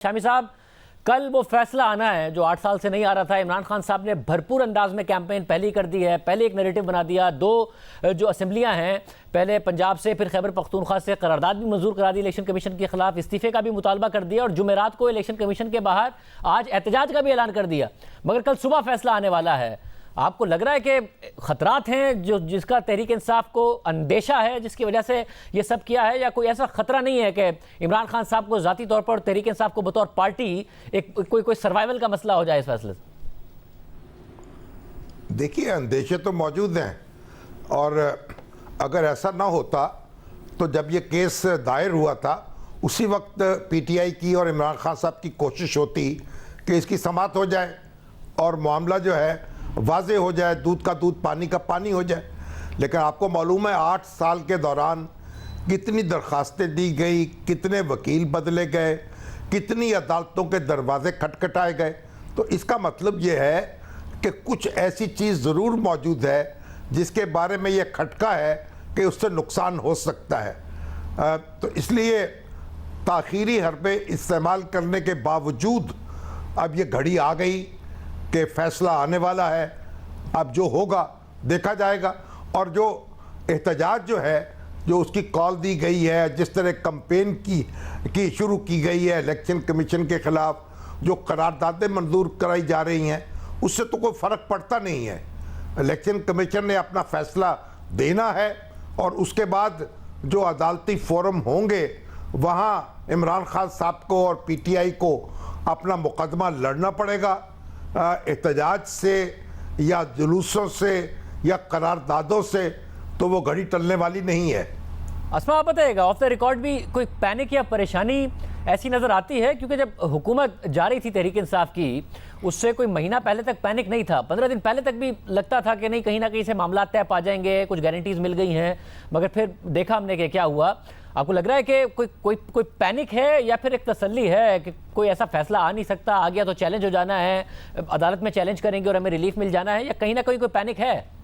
शामी साहब, कल वो फैसला आना है जो 8 साल से नहीं आ रहा था। इमरान खान साहब ने भरपूर अंदाज में कैंपेन पहले ही कर दी है, पहले एक नैरेटिव बना दिया। दो जो असेंबलियां हैं, पहले पंजाब से फिर खैबर पख्तूनख्वा से करारदाद भी मंजूर करा दी इलेक्शन कमीशन के खिलाफ, इस्तीफे का भी मुतालबा कर दिया और जुमेरात को इलेक्शन कमीशन के बाहर आज एहतजाज का भी ऐलान कर दिया। मगर कल सुबह फैसला आने वाला है। आपको लग रहा है कि खतरात हैं जो जिसका तहरीक इंसाफ को अंदेशा है जिसकी वजह से ये सब किया है, या कोई ऐसा खतरा नहीं है कि इमरान खान साहब को ज़ाती तौर पर तहरीक इंसाफ को बतौर पार्टी एक कोई सर्वाइवल का मसला हो जाए इस फैसले से? देखिए, अंदेशे तो मौजूद हैं और अगर ऐसा ना होता तो जब ये केस दायर हुआ था उसी वक्त पीटीआई की और इमरान खान साहब की कोशिश होती कि इसकी समाअत हो जाए और मामला जो है वाज़े हो जाए, दूध का दूध पानी का पानी हो जाए। लेकिन आपको मालूम है 8 साल के दौरान कितनी दरखास्तें दी गई, कितने वकील बदले गए, कितनी अदालतों के दरवाजे खटखटाए गए। तो इसका मतलब ये है कि कुछ ऐसी चीज़ ज़रूर मौजूद है जिसके बारे में ये खटका है कि उससे नुकसान हो सकता है। तो इसलिए ताख़ीरी हरबे इस्तेमाल करने के बावजूद अब ये घड़ी आ गई कि फ़ैसला आने वाला है। अब जो होगा देखा जाएगा। और जो एहतजाज जो है, जो उसकी कॉल दी गई है, जिस तरह कैंपेन की शुरू की गई है इलेक्शन कमीशन के ख़िलाफ़, जो करारदादें मंजूर कराई जा रही हैं, उससे तो कोई फ़र्क पड़ता नहीं है। इलेक्शन कमीशन ने अपना फ़ैसला देना है और उसके बाद जो अदालती फोरम होंगे वहाँ इमरान खान साहब को और पीटीआई को अपना मुकदमा लड़ना पड़ेगा। एहतजाज से या जुलूसों से या करारदादों से तो वो घड़ी टलने वाली नहीं है। अस्मा, आप बताइएगा, ऑफ द रिकॉर्ड भी कोई पैनिक या परेशानी ऐसी नज़र आती है? क्योंकि जब हुकूमत जारी थी तहरीक इंसाफ की, उससे कोई महीना पहले तक पैनिक नहीं था। 15 दिन पहले तक भी लगता था कि नहीं, कहीं ना कहीं से मामला तय पा जाएंगे, कुछ गारंटीज मिल गई हैं। मगर फिर देखा हमने कि क्या हुआ। आपको लग रहा है कि कोई पैनिक है या फिर एक तसल्ली है कि कोई ऐसा फैसला आ नहीं सकता, आ गया तो चैलेंज हो जाना है, अदालत में चैलेंज करेंगे और हमें रिलीफ मिल जाना है, या कहीं ना कहीं कोई पैनिक है?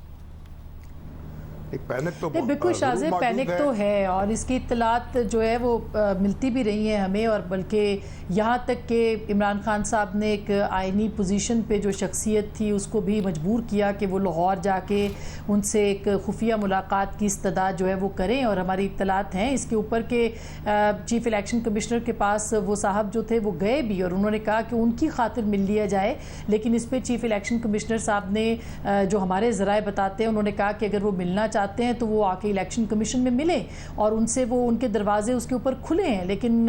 एक पैनिक तो बिल्कुल शाज़े, पैनिक तो है और इसकी इत्तलात जो है वो मिलती भी रही हैं हमें। और बल्कि यहाँ तक कि इमरान खान साहब ने एक आइनी पोजीशन पे जो शख्सियत थी उसको भी मजबूर किया कि वो लाहौर जाके उनसे एक खुफिया मुलाकात की इस्तदा जो है वो करें। और हमारी इत्तलात हैं इसके ऊपर के चीफ़ इलेक्शन कमिश्नर के पास वो साहब जो थे वो गए भी और उन्होंने कहा कि उनकी खातिर मिल लिया जाए। लेकिन इस पर चीफ़ इलेक्शन कमिश्नर साहब ने जो हमारे ज़राए बताते हैं, उन्होंने कहा कि अगर वो मिलना चाहते हैं तो वो आके इलेक्शन कमीशन में मिले और उनसे वो उनके दरवाजे उसके ऊपर खुले हैं। लेकिन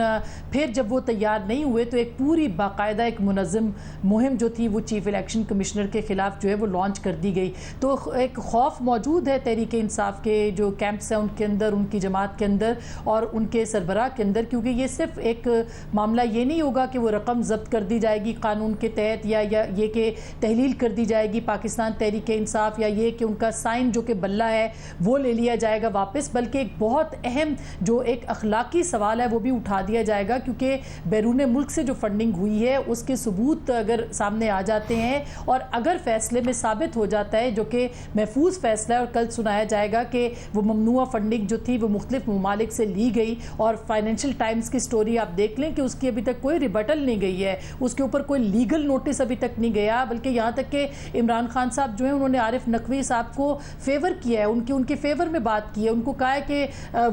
फिर जब वो तैयार नहीं हुए तो एक पूरी बाकायदा एक मुनज़्ज़म मुहिम जो थी वो चीफ़ इलेक्शन कमिश्नर के ख़िलाफ़ जो है वो लॉन्च कर दी गई। तो एक खौफ मौजूद है तहरीक इंसाफ के जो कैंप्स हैं उनके अंदर, उनकी जमात के अंदर और उनके सरबराह के अंदर, क्योंकि ये सिर्फ एक मामला ये नहीं होगा कि वो रकम जब्त कर दी जाएगी कानून के तहत, या ये कि तहलील कर दी जाएगी पाकिस्तान तहरीक इंसाफ, या ये कि उनका साइन जो कि बल्ला है वो ले लिया जाएगा वापस। बल्कि एक बहुत अहम जो एक अखलाकी सवाल है वो भी उठा दिया जाएगा, क्योंकि बैरून मुल्क से जो फंडिंग हुई है उसके सबूत अगर सामने आ जाते हैं और अगर फैसले में साबित हो जाता है, जो कि महफूज फैसला है और कल सुनाया जाएगा कि वो ममनुआ फंडिंग जो थी वो मुख्तलिफ ममालिक से ली गई। और फाइनेंशियल टाइम्स की स्टोरी आप देख लें कि उसकी अभी तक कोई रिबटल नहीं गई है, उसके ऊपर कोई लीगल नोटिस अभी तक नहीं गया। बल्कि यहाँ तक कि इमरान खान साहब जो है उन्होंने आरिफ नकवी साहब को फेवर किया है, उनके फेवर में बात की है, उनको कहा है कि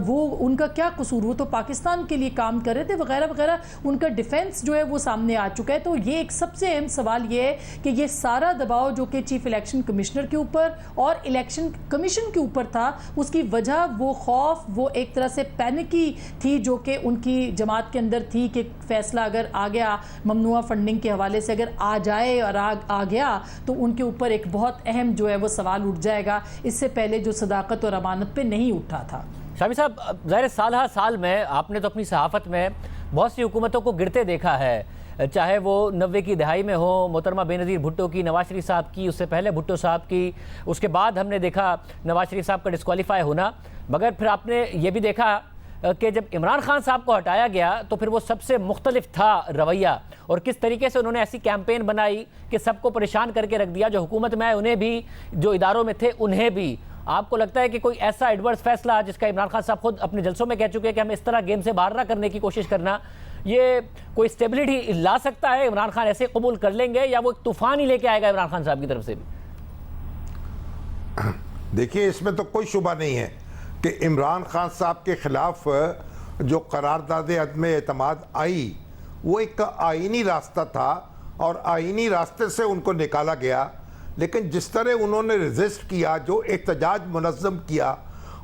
वो उनका क्या कसूर, वो तो पाकिस्तान के लिए काम कर रहे थे वगैरह वगैरह। उनका डिफेंस जो है वो सामने आ चुका है। तो ये एक सबसे अहम सवाल ये है कि ये सारा दबाव जो कि चीफ इलेक्शन कमिश्नर के ऊपर और इलेक्शन कमीशन के ऊपर था, उसकी वजह वो खौफ, वो एक तरह से पैनिकी थी जो कि उनकी जमात के अंदर थी कि फैसला अगर आ गया ममनुआ फंडिंग के हवाले से, अगर आ जाए और आ गया तो उनके ऊपर एक बहुत अहम जो है वो सवाल उठ जाएगा। इससे पहले जो सदाकत और अमानत पे नहीं उठा था। शामी साहब, ज़ाहिर साल हर साल में आपने तो अपनी सहाफ़त में बहुत सी हुकूमतों को गिरते देखा है, चाहे वो 90 की दहाई में हो, मोहतरमा बेनज़ीर भुट्टो की, नवाज शरीफ साहब की, उससे पहले भुट्टो साहब की, उसके बाद हमने देखा नवाज शरीफ साहब का डिस्क्वालीफाई होना। मगर फिर आपने ये भी देखा कि जब इमरान खान साहब को हटाया गया तो फिर वो सबसे मुख्तलिफ था रवैया, और किस तरीके से उन्होंने ऐसी कैंपेन बनाई कि सबको परेशान करके रख दिया, जो हुकूमत में आए उन्हें भी, जो इदारों में थे उन्हें भी। आपको लगता है कि कोई ऐसा एडवर्स फैसला जिसका इमरान खान साहब खुद अपने जलसों में कह चुके हैं कि हमें इस तरह गेम से बाहर ना करने की कोशिश करना, ये कोई स्टेबिलिटी ला सकता है? इमरान खान ऐसे कबूल कर लेंगे या वो एक तूफान ही लेके आएगा इमरान खान साहब की तरफ से भी? देखिए, इसमें तो कोई शुबा नहीं है कि इमरान खान साहब के खिलाफ जो करारदाद अदम एतमाद आई वो एक आईनी रास्ता था और आईनी रास्ते से उनको निकाला गया। लेकिन जिस तरह उन्होंने रेजिस्ट किया, जो एहतजाज मुनज़्ज़म किया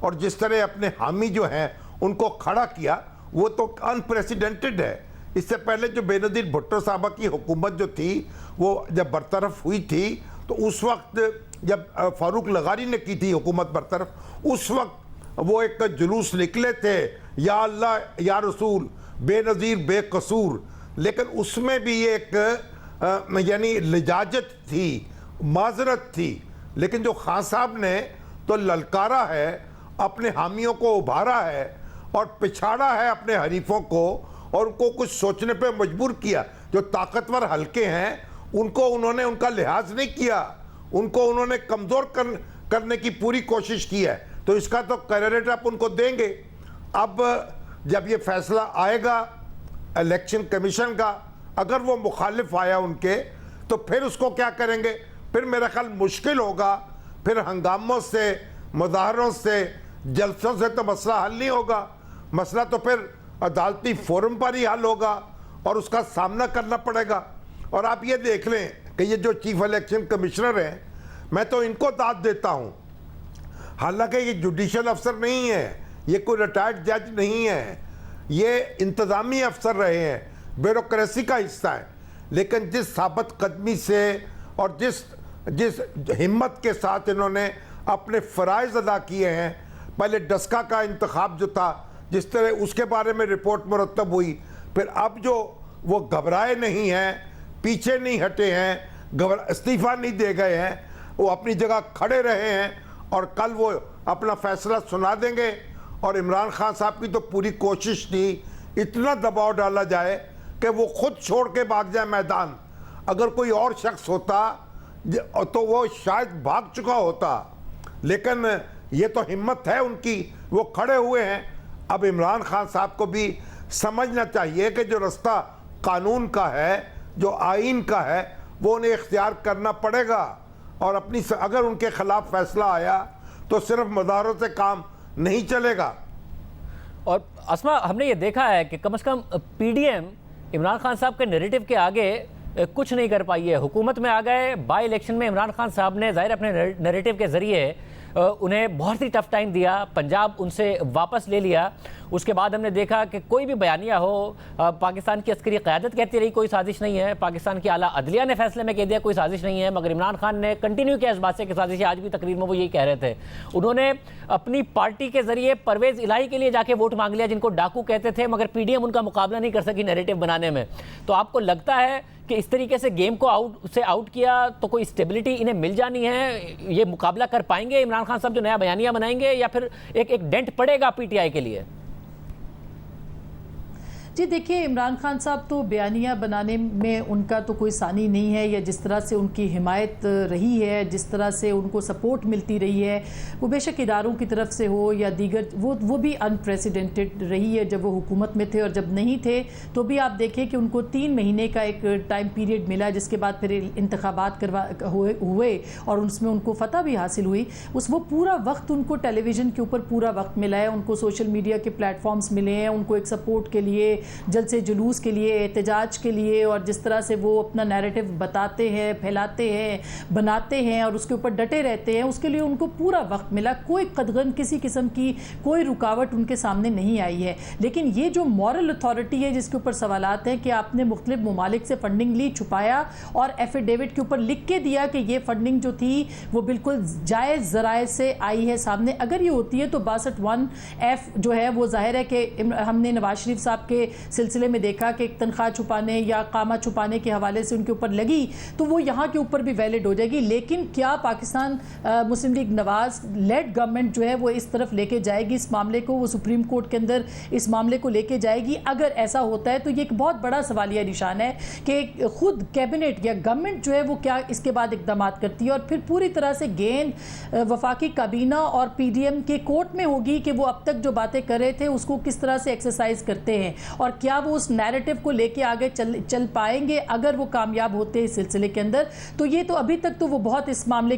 और जिस तरह अपने हामी जो हैं उनको खड़ा किया, वो तो अनप्रेसिडेंटेड है। इससे पहले जो बेनज़ीर भुट्टो साहबा की हुकूमत जो थी वो जब बरतरफ हुई थी तो उस वक्त जब फारूक लगारी ने की थी हुकूमत बरतरफ, उस वक्त वो एक जुलूस निकले थे, या अल्लाह या रसूल बेनज़ीर बेकसूर, लेकिन उसमें भी एक यानी लिजाजत थी, माजरत थी। लेकिन जो खान साहब ने तो ललकारा है, अपने हामियों को उभारा है और पिछाड़ा है अपने हरीफों को और उनको कुछ सोचने पे मजबूर किया। जो ताकतवर हल्के हैं उनको उन्होंने उनका लिहाज नहीं किया, उनको उन्होंने कमज़ोर करने की पूरी कोशिश की है। तो इसका तो क्रेडिट आप उनको देंगे। अब जब ये फैसला आएगा इलेक्शन कमीशन का, अगर वो मुखालिफ आया उनके, तो फिर उसको क्या करेंगे? फिर मेरा ख्याल मुश्किल होगा, फिर हंगामों से, मुजाहरों से, जलसों से तो मसला हल नहीं होगा। मसला तो फिर अदालती फोरम पर ही हल होगा और उसका सामना करना पड़ेगा। और आप ये देख लें कि ये जो चीफ इलेक्शन कमिश्नर हैं, मैं तो इनको दाद देता हूँ। हालांकि ये जुडिशल अफसर नहीं है, ये कोई रिटायर्ड जज नहीं है, ये इंतज़ामी अफसर रहे हैं, ब्यूरोक्रेसी का हिस्सा है। लेकिन जिस साबित कदमी से और जिस हिम्मत के साथ इन्होंने अपने फ़राइज़ अदा किए हैं, पहले डस्का का इंतखाब जो था जिस तरह उसके बारे में रिपोर्ट मुरतब हुई, फिर अब जो वो घबराए नहीं हैं, पीछे नहीं हटे हैं, इस्तीफ़ा नहीं दे गए हैं, वो अपनी जगह खड़े रहे हैं और कल वो अपना फैसला सुना देंगे। और इमरान खान साहब की तो पूरी कोशिश थी इतना दबाव डाला जाए कि वो खुद छोड़ के भाग जाए मैदान। अगर कोई और शख्स होता तो वो शायद भाग चुका होता, लेकिन ये तो हिम्मत है उनकी, वो खड़े हुए हैं। अब इमरान खान साहब को भी समझना चाहिए कि जो रास्ता कानून का है, जो आइन का है, वो उन्हें इख्तियार करना पड़ेगा। और अपनी अगर उनके खिलाफ फैसला आया तो सिर्फ मुजाहरों से काम नहीं चलेगा। और अस्मा, हमने ये देखा है कि कम से कम पीडीएम इमरान खान साहब के नैरेटिव के आगे कुछ नहीं कर पाई है। हुकूमत में आ गए, बाई इलेक्शन में इमरान खान साहब ने जाहिर अपने नैरेटिव के ज़रिए उन्हें बहुत ही टफ टाइम दिया, पंजाब उनसे वापस ले लिया। उसके बाद हमने देखा कि कोई भी बयानिया हो, पाकिस्तान की अस्करी क़यादत कहती रही कोई साजिश नहीं है, पाकिस्तान की आला अदलिया ने फैसले में कह दिया कोई साजिश नहीं है, मगर इमरान खान ने कंटिन्यू किया इस बात से कि साजिश। आज भी तकरीर में वो यही कह रहे थे। उन्होंने अपनी पार्टी के ज़रिए परवेज़ इलाही के लिए जाके वोट मांग लिया, जिनको डाकू कहते थे, मगर पीडीएम उनका मुकाबला नहीं कर सकी नैरेटिव बनाने में। तो आपको लगता है कि इस तरीके से गेम को आउट किया तो कोई स्टेबिलिटी इन्हें मिल जानी है, ये मुकाबला कर पाएंगे इमरान खान साहब जो नया बयानिया बनाएंगे, या फिर एक डेंट पड़ेगा पीटीआई के लिए? जी देखिए, इमरान खान साहब तो बयानिया बनाने में उनका तो कोई सानी नहीं है, या जिस तरह से उनकी हिमायत रही है, जिस तरह से उनको सपोर्ट मिलती रही है, वो बेशक इदारों की तरफ से हो या दीगर, वो भी अनप्रेसिडेंटेड रही है जब वो हुकूमत में थे। और जब नहीं थे तो भी आप देखें कि उनको 3 महीने का एक टाइम पीरियड मिला, जिसके बाद फिर इंतखाबात हुए और उसमें उनको फतह भी हासिल हुई। वो पूरा वक्त उनको टेलीविज़न के ऊपर पूरा वक्त मिला है, उनको सोशल मीडिया के प्लेटफॉर्म्स मिले हैं, उनको एक सपोर्ट के लिए, जलसे जुलूस के लिए, एहतजाज के लिए, और जिस तरह से वो अपना नैरेटिव बताते हैं, फैलाते हैं, बनाते हैं और उसके ऊपर डटे रहते हैं, उसके लिए उनको पूरा वक्त मिला। कोई कदगन, किसी किस्म की कोई रुकावट उनके सामने नहीं आई है। लेकिन ये जो मॉरल अथॉरिटी है जिसके ऊपर सवालात हैं कि आपने मुख्तलिफ ममालिक से फंडिंग ली, छुपाया और एफिडेविट के ऊपर लिख के दिया कि ये फंडिंग जो थी वो बिल्कुल जायज़ ज़राए से आई है सामने। अगर ये होती है तो 62(1)(f) जो है वो जाहिर है कि हमने नवाज शरीफ साहब के सिलसिले में देखा कि तनख्वाह छुपाने या कामा छुपाने के हवाले से उनके ऊपर लगी, तो वो यहाँ के ऊपर भी वैलिड हो जाएगी। लेकिन क्या पाकिस्तान मुस्लिम लीग नवाज लेड गवर्नमेंट जो है वो इस तरफ लेके जाएगी इस मामले को, वो सुप्रीम कोर्ट के अंदर इस मामले को लेके जाएगी? अगर ऐसा होता है तो ये एक बहुत बड़ा सवालिया निशान है कि खुद कैबिनेट या गवर्नमेंट जो है वो क्या इसके बाद इकदाम करती है, और फिर पूरी तरह से गेंद वफाकी काबीना और पीडीएम के कोर्ट में होगी कि वो अब तक जो बातें कर रहे थे उसको किस तरह से एक्सरसाइज करते हैं। और क्या वो उस नैरेटिव को लेके आगे चल पाएंगे अगर वो कामयाब होते हैं इस सिलसिले के अंदर। तो ये तो अभी तक तो वो बहुत इस मामले